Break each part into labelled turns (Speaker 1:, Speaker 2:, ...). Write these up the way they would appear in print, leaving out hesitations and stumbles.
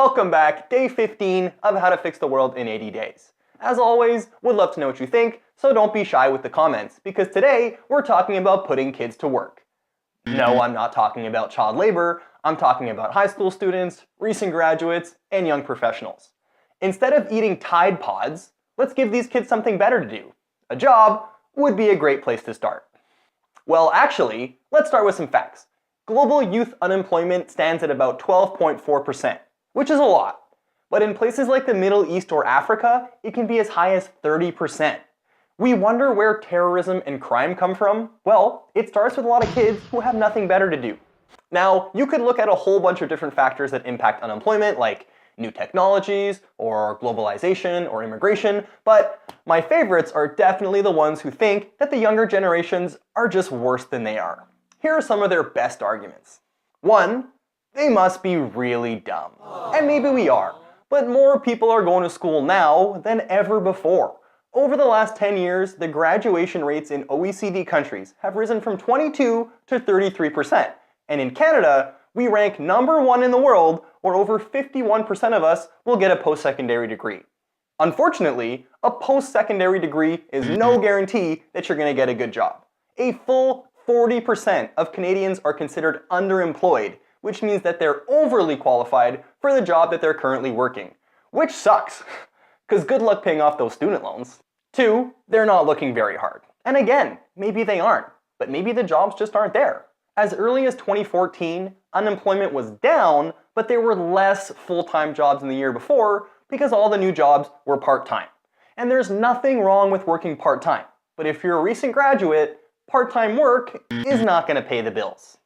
Speaker 1: Welcome back, day 15 of How to Fix the World in 80 Days. As always, would love to know what you think, so don't be shy with the comments, because today we're talking about putting kids to work. No, I'm not talking about child labor, I'm talking about high school students, recent graduates, and young professionals. Instead of eating Tide Pods, let's give these kids something better to do. A job would be a great place to start. Well, actually, let's start with some facts. Global youth unemployment stands at about 12.4%, which is a lot. But in places like the Middle East or Africa, it can be as high as 30%. We wonder where terrorism and crime come from? Well, it starts with a lot of kids who have nothing better to do. Now, you could look at a whole bunch of different factors that impact unemployment, like new technologies, or globalization, or immigration, but my favorites are definitely the ones who think that the younger generations are just worse than they are. Here are some of their best arguments. 1, they must be really dumb. And maybe we are, but more people are going to school now than ever before. Over the last 10 years, the graduation rates in OECD countries have risen from 22 to 33%. And in Canada, we rank #1 in the world, where over 51% of us will get a post-secondary degree. Unfortunately, a post-secondary degree is no guarantee that you're going to get a good job. A full 40% of Canadians are considered underemployed, which means that they're overly qualified for the job that they're currently working. Which sucks, because good luck paying off those student loans. 2, they're not looking very hard. And again, maybe they aren't, but maybe the jobs just aren't there. As early as 2014, unemployment was down, but there were less full-time jobs than the year before because all the new jobs were part-time. And there's nothing wrong with working part-time, but if you're a recent graduate, part-time work is not going to pay the bills.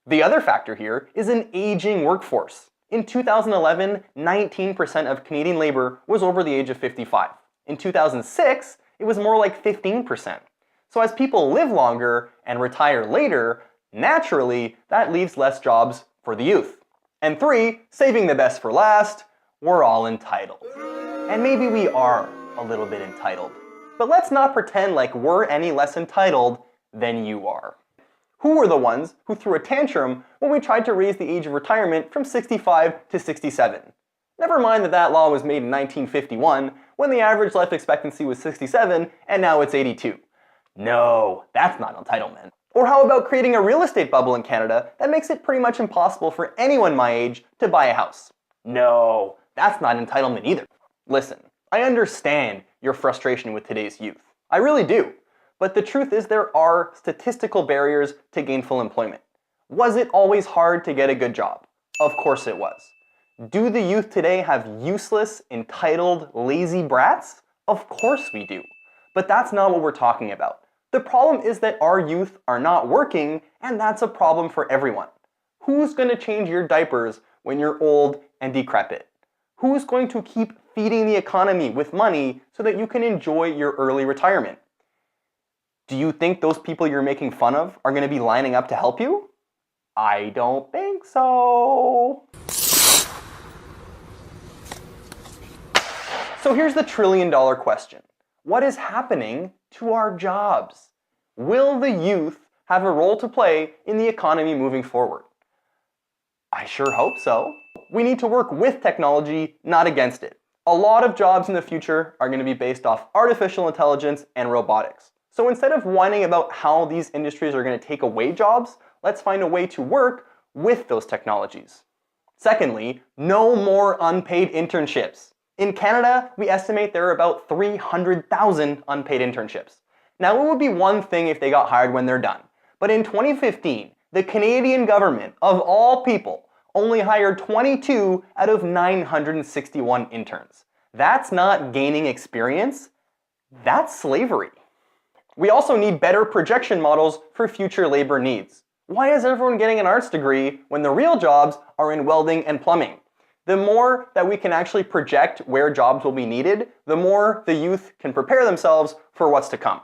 Speaker 1: The other factor here is an aging workforce. In 2011, 19% of Canadian labor was over the age of 55. In 2006, it was more like 15%. So as people live longer and retire later, naturally, that leaves less jobs for the youth. And 3, saving the best for last, we're all entitled. And maybe we are a little bit entitled. But let's not pretend like we're any less entitled than you are. Who were the ones who threw a tantrum when we tried to raise the age of retirement from 65 to 67? Never mind that that law was made in 1951, when the average life expectancy was 67, and now it's 82. No, that's not entitlement. Or how about creating a real estate bubble in Canada that makes it pretty much impossible for anyone my age to buy a house? No, that's not entitlement either. Listen, I understand your frustration with today's youth. I really do. But the truth is there are statistical barriers to gainful employment. Was it always hard to get a good job? Of course it was. Do the youth today have useless, entitled, lazy brats? Of course we do. But that's not what we're talking about. The problem is that our youth are not working, and that's a problem for everyone. Who's going to change your diapers when you're old and decrepit? Who's going to keep feeding the economy with money so that you can enjoy your early retirement? Do you think those people you're making fun of are going to be lining up to help you? I don't think so. So here's the trillion-dollar question. What is happening to our jobs? Will the youth have a role to play in the economy moving forward? I sure hope so. We need to work with technology, not against it. A lot of jobs in the future are going to be based off artificial intelligence and robotics. So instead of whining about how these industries are going to take away jobs, let's find a way to work with those technologies. Secondly, no more unpaid internships. In Canada, we estimate there are about 300,000 unpaid internships. Now, it would be one thing if they got hired when they're done. But in 2015, the Canadian government, of all people, only hired 22 out of 961 interns. That's not gaining experience, that's slavery. We also need better projection models for future labor needs. Why is everyone getting an arts degree when the real jobs are in welding and plumbing? The more that we can actually project where jobs will be needed, the more the youth can prepare themselves for what's to come.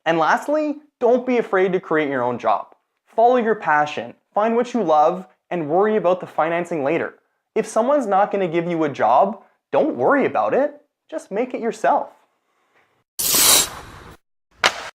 Speaker 1: And lastly, don't be afraid to create your own job. Follow your passion, find what you love, and worry about the financing later. If someone's not going to give you a job, don't worry about it, just make it yourself.